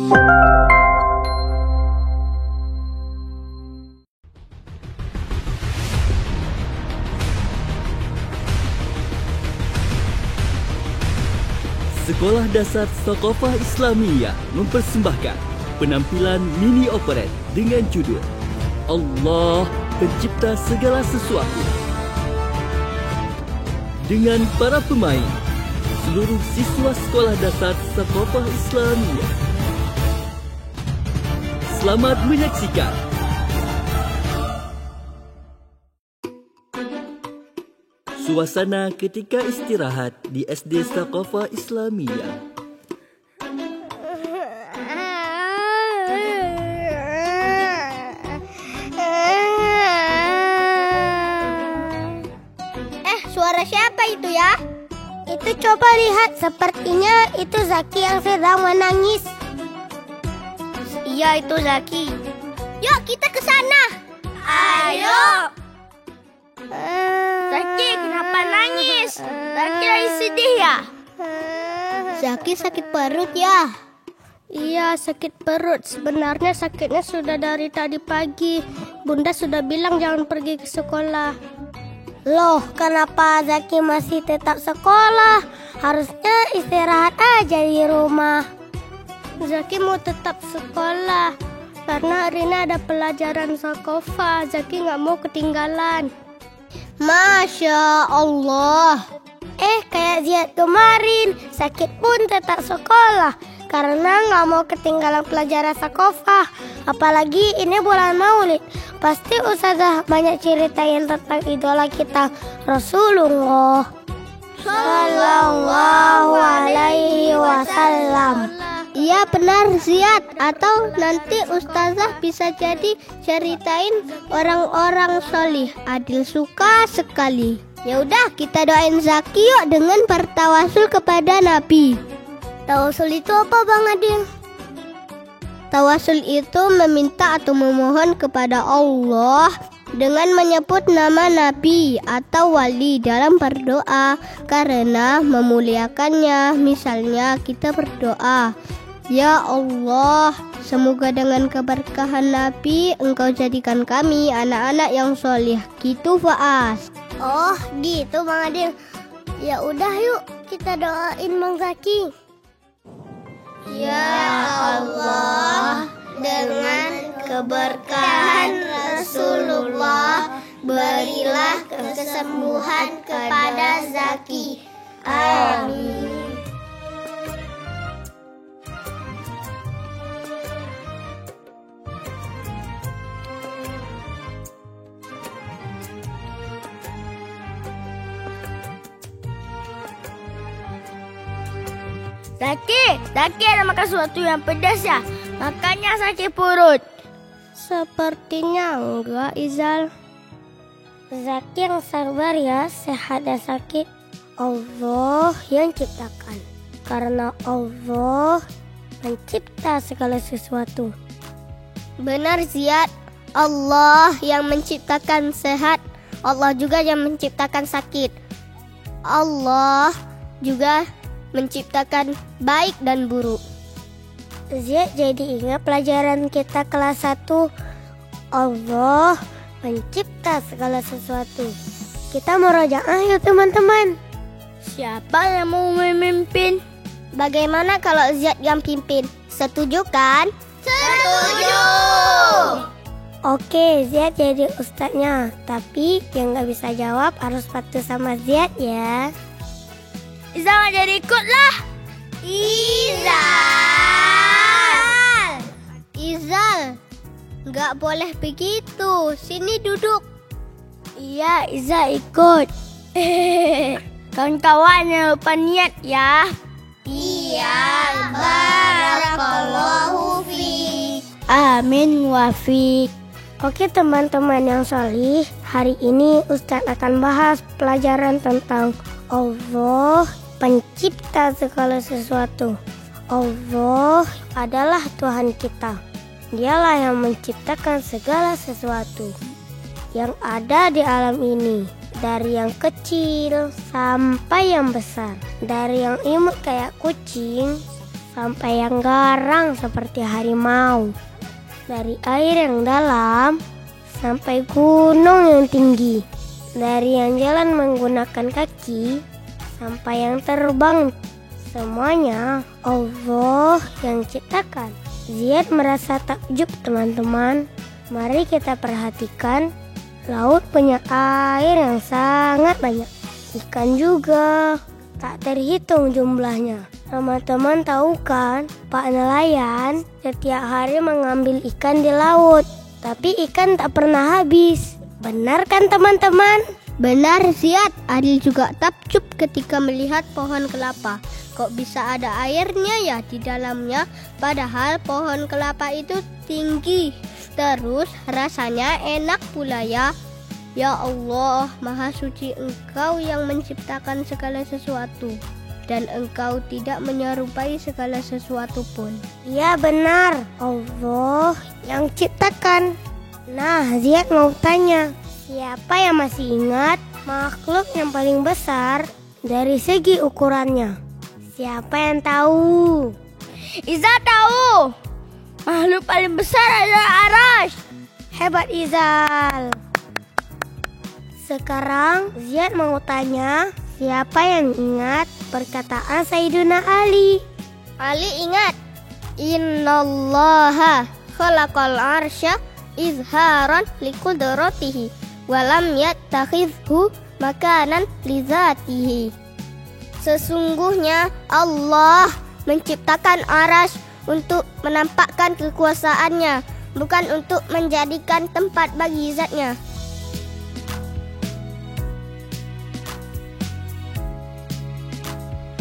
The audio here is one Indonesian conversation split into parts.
Sekolah Dasar Thaqafah Islamiyah mempersembahkan penampilan mini operet dengan judul Allah Pencipta Segala Sesuatu. Dengan para pemain, seluruh siswa Sekolah Dasar Thaqafah Islamiyah. Selamat menyaksikan. Suasana ketika istirahat di SD Thaqafah Islamiyah. Suara siapa itu ya? Itu coba lihat, sepertinya itu Zaki yang sedang menangis. Iya, itu Zaki. Yuk kita ke sana. Ayo. Zaki, kenapa nangis? Zaki lagi sedih ya? Zaki sakit perut ya? Iya, sakit perut. Sebenarnya sakitnya sudah dari tadi pagi. Bunda sudah bilang jangan pergi ke sekolah. Loh, kenapa Zaki masih tetap sekolah? Harusnya istirahat aja di rumah. Zaki mau tetap sekolah karena hari ini ada pelajaran Thaqafah. Zaki nggak mau ketinggalan. Masya Allah. Kayak Ziad kemarin, sakit pun tetap sekolah karena nggak mau ketinggalan pelajaran Thaqafah. Apalagi ini bulan Maulid. Pasti Ustazah banyak ceritain tentang idola kita, Rasulullah Sallallahu Alaihi Wasallam. Iya benar Ziad. Atau nanti Ustazah bisa jadi ceritain orang-orang solih. Adil suka sekali. Ya udah, kita doain Zaki yuk dengan bertawasul kepada Nabi. Tawasul itu apa Bang Adil? Tawasul itu meminta atau memohon kepada Allah dengan menyebut nama Nabi atau wali dalam berdoa karena memuliakannya. Misalnya kita berdoa, ya Allah, semoga dengan keberkahan Nabi Engkau jadikan kami anak-anak yang soleh. Gitu Faas. Oh gitu Bang Adil. Ya udah yuk kita doain Bang Zaki. Ya Allah, dengan keberkahan Rasulullah, berilah kesembuhan kepada Zaki. Amin. Zaki ada makan sesuatu yang pedas ya? Makanya sakit perut. Sepertinya enggak, Izal. Zaki yang sabar ya, sehat dan sakit. Allah yang ciptakan. Karena Allah mencipta segala sesuatu. Benar Ziad, Allah yang menciptakan sehat. Allah juga yang menciptakan sakit. Allah juga menciptakan baik dan buruk. Ziad jadi ingat pelajaran kita kelas 1. Allah mencipta segala sesuatu. Kita murojaah yuk teman-teman. Siapa yang mau memimpin? Bagaimana kalau Ziad yang pimpin? Setuju kan? Setuju. Oke, Ziad jadi ustadznya. Tapi yang gak bisa jawab harus patuh sama Ziad ya. Izal jadi ikutlah. Izal, nggak boleh begitu. Sini duduk. Iya, Izal ikut. Kawan-kawan jangan lupa niat ya. Iya, barakallahu fiik. Amin wa fiik. Oke teman-teman yang solih, hari ini Ustadz akan bahas pelajaran tentang Allah pencipta segala sesuatu. Allah adalah Tuhan kita. Dialah yang menciptakan segala sesuatu yang ada di alam ini. Dari yang kecil sampai yang besar. Dari yang imut kayak kucing sampai yang garang seperti harimau. Dari air yang dalam sampai gunung yang tinggi. Dari yang jalan menggunakan kaki sampai yang terbang. Semuanya Allah yang ciptakan. Ziyad merasa takjub teman-teman. Mari kita perhatikan, laut punya air yang sangat banyak. Ikan juga tak terhitung jumlahnya. Teman-teman tahu kan, Pak nelayan setiap hari mengambil ikan di laut. Tapi ikan tak pernah habis. Benar kan teman-teman? Benar Ziyad. Adil juga takjub ketika melihat pohon kelapa. Kok bisa ada airnya ya di dalamnya? Padahal pohon kelapa itu tinggi. Terus rasanya enak pula ya. Ya Allah, Maha Suci Engkau yang menciptakan segala sesuatu. Dan Engkau tidak menyerupai segala sesuatu pun. Ya benar, Allah yang ciptakan. Nah, Ziyad mau tanya, siapa yang masih ingat makhluk yang paling besar dari segi ukurannya? Siapa yang tahu? Iza tahu. Makhluk paling besar adalah Arash. Hebat Izal. Sekarang Ziyad mau tanya, siapa yang ingat perkataan Sayyidina Ali? Ali ingat. Innallaha khalaqal arsya izharan liqudratihi walam yattakhidhu makanan lizatihi. Sesungguhnya Allah menciptakan Arash untuk menampakkan kekuasaannya, bukan untuk menjadikan tempat bagi zatnya.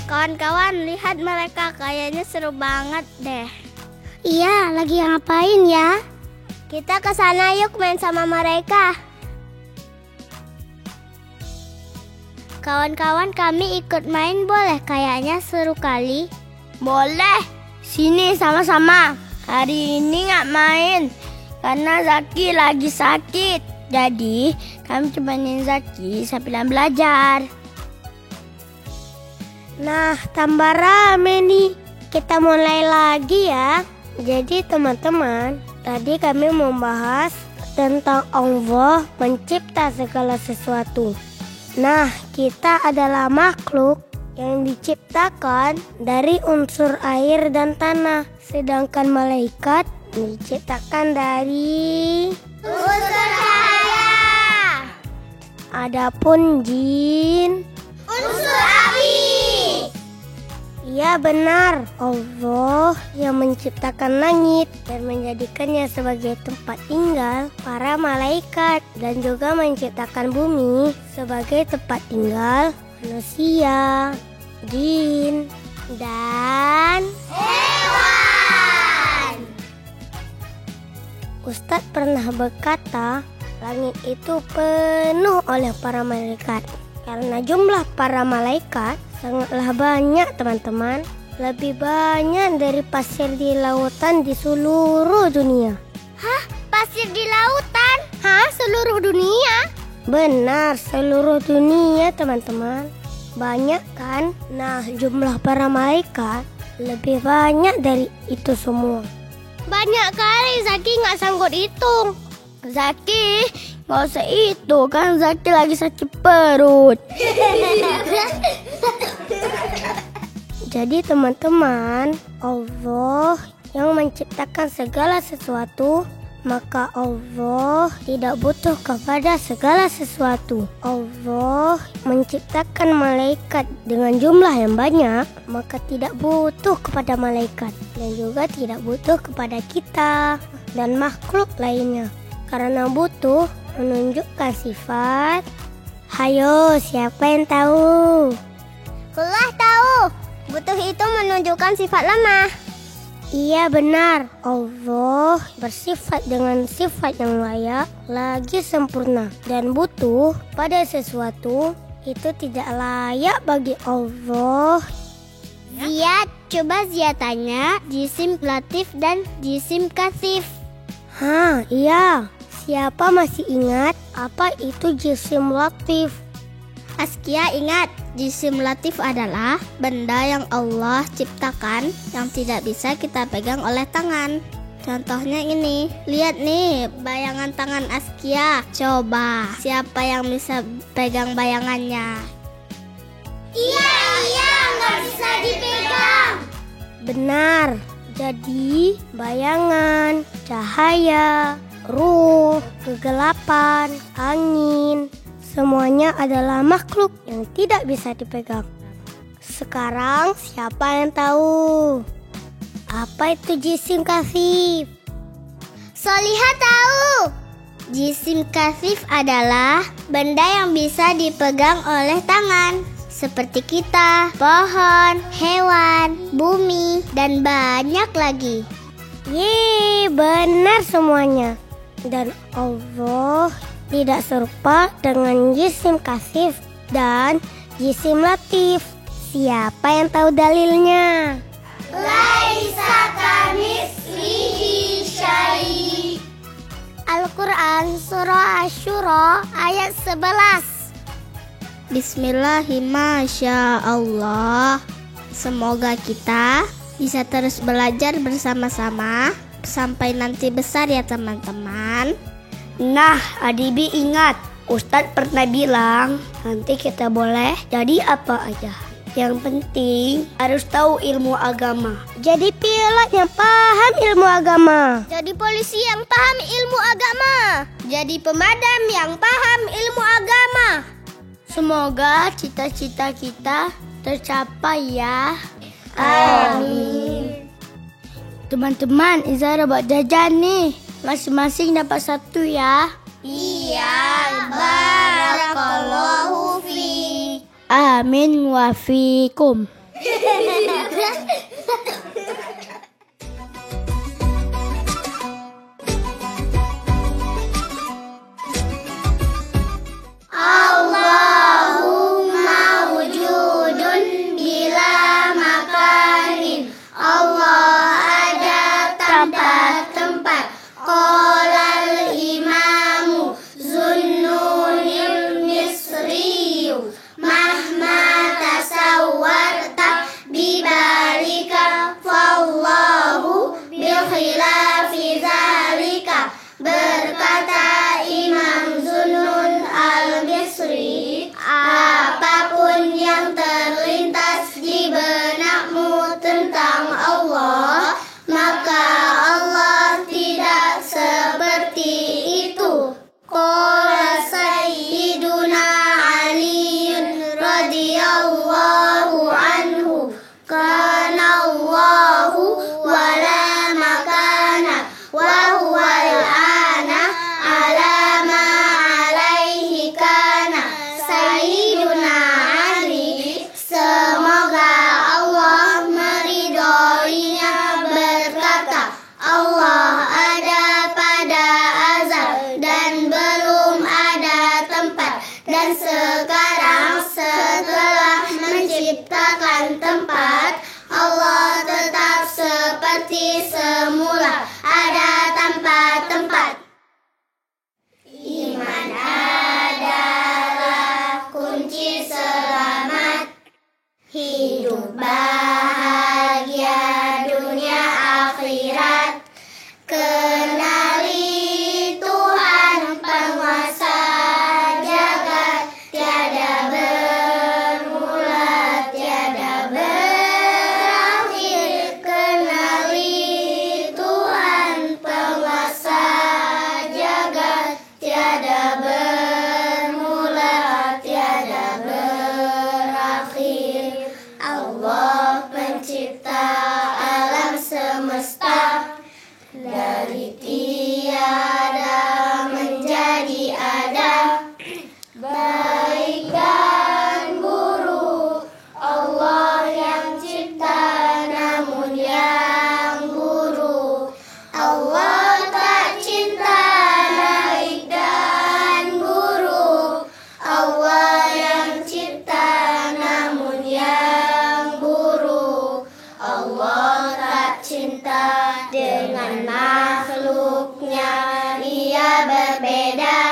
Kawan-kawan, lihat mereka, kayaknya seru banget deh. Iya, lagi ngapain ya? Kita ke sana yuk main sama mereka. Kawan-kawan, kami ikut main boleh? Kayaknya seru kali. Boleh. Sini sama-sama. Hari ini nggak main karena Zaki lagi sakit. Jadi kami temenin Zaki sambil belajar. Nah, tambah rame nih. Kita mulai lagi ya. Jadi teman-teman, tadi kami membahas tentang Allah mencipta segala sesuatu. Nah, kita adalah makhluk yang diciptakan dari unsur air dan tanah. Sedangkan malaikat diciptakan dari unsur cahaya. Adapun jin unsur api. Ya benar, Allah yang menciptakan langit dan menjadikannya sebagai tempat tinggal para malaikat, dan juga menciptakan bumi sebagai tempat tinggal manusia, jin, dan hewan. Ustadz pernah berkata, langit itu penuh oleh para malaikat. Karena jumlah para malaikat sangatlah banyak teman-teman. Lebih banyak dari pasir di lautan di seluruh dunia. Hah? Pasir di lautan? Hah? Seluruh dunia? Benar, seluruh dunia teman-teman. Banyak kan? Nah, jumlah para malaikat lebih banyak dari itu semua. Banyak kali, Zaki nggak sanggup hitung. Zaki, nggak usah itu, kan Zaki lagi sakit perut. Jadi teman-teman, Allah yang menciptakan segala sesuatu, maka Allah tidak butuh kepada segala sesuatu. Allah menciptakan malaikat dengan jumlah yang banyak, maka tidak butuh kepada malaikat, dan juga tidak butuh kepada kita dan makhluk lainnya. Karena butuh menunjukkan sifat. Hayo, siapa yang tahu? Kulah tahu. Butuh itu menunjukkan sifat lemah. Iya benar, Allah bersifat dengan sifat yang layak, lagi sempurna. Dan butuh pada sesuatu itu tidak layak bagi Allah. Ziyad, coba Ziyad tanya jisim latif dan jisim kasif. Hah, iya. Siapa masih ingat apa itu jisim latif? Askia ingat. Jisim latif adalah benda yang Allah ciptakan yang tidak bisa kita pegang oleh tangan. Contohnya ini, lihat nih bayangan tangan Askia. Coba, siapa yang bisa pegang bayangannya? Iya, nggak bisa dipegang. Benar, jadi bayangan, cahaya, ruh, kegelapan, angin, semuanya adalah makhluk yang tidak bisa dipegang. Sekarang siapa yang tahu? Apa itu jisim kasif? Solihah tahu. Jisim kasif adalah benda yang bisa dipegang oleh tangan. Seperti kita, pohon, hewan, bumi, dan banyak lagi. Yeay, benar semuanya. Dan Allah tidak serupa dengan jisim kasif dan jisim latif. Siapa yang tahu dalilnya? Laisa kamitslihi syai'. Al-Quran Surah Asy-Syura ayat 11. Bismillahirrahmanirrahim. Semoga kita bisa terus belajar bersama-sama sampai nanti besar ya teman-teman. Nah, Adibi ingat, Ustadz pernah bilang nanti kita boleh jadi apa aja. Yang penting harus tahu ilmu agama. Jadi pilot yang paham ilmu agama. Jadi polisi yang paham ilmu agama. Jadi pemadam yang paham ilmu agama. Semoga cita-cita kita tercapai ya. Amin. Teman-teman, Izara buat jajan nih. Masing-masing dapat 1 ya. Iya, barakallahu fi. Amin wa fikum. Allahumma wujudun bila makanin. Allah ada tempat-tempat. Qolal imamu Zunnunil Misriyu mahma tasawwarta bibalika fallahu bikhilafi zalika. Berkata Imam Zunnun al-Misri, apapun yang terlintas di benakmu tentang Allah, maka Allah tidak seperti itu. Qala Sayyiduna Aliun radhiyallahu anhu, kana Allahu wala makana wa huwa al-ana ala ma alaihi kana Sayyiduna Ali. Semoga Allah meridhoinya berkata, Allah ada pada azal dan belum ada tempat, dan sekarang setelah menciptakan tempat, Allah tetap seperti semula, ada tanpa tempat. Iman adalah kunci selamat hidup bahagia dunia akhirat. Kenali Tuhan penguasa jagat, tiada bermula, tiada berakhir. Kenali Tuhan penguasa jagat, tiada bermula, tiada berakhir. Allah pencipta alam semesta, dari tiada menjadi ada, baik dan buruk. Allah yang cipta namun yang buruk. Allah tak cinta baik dan buruk. Allah yang cipta namun yang buruk. Allah tak cinta dengan makhluknya, ia berbeda.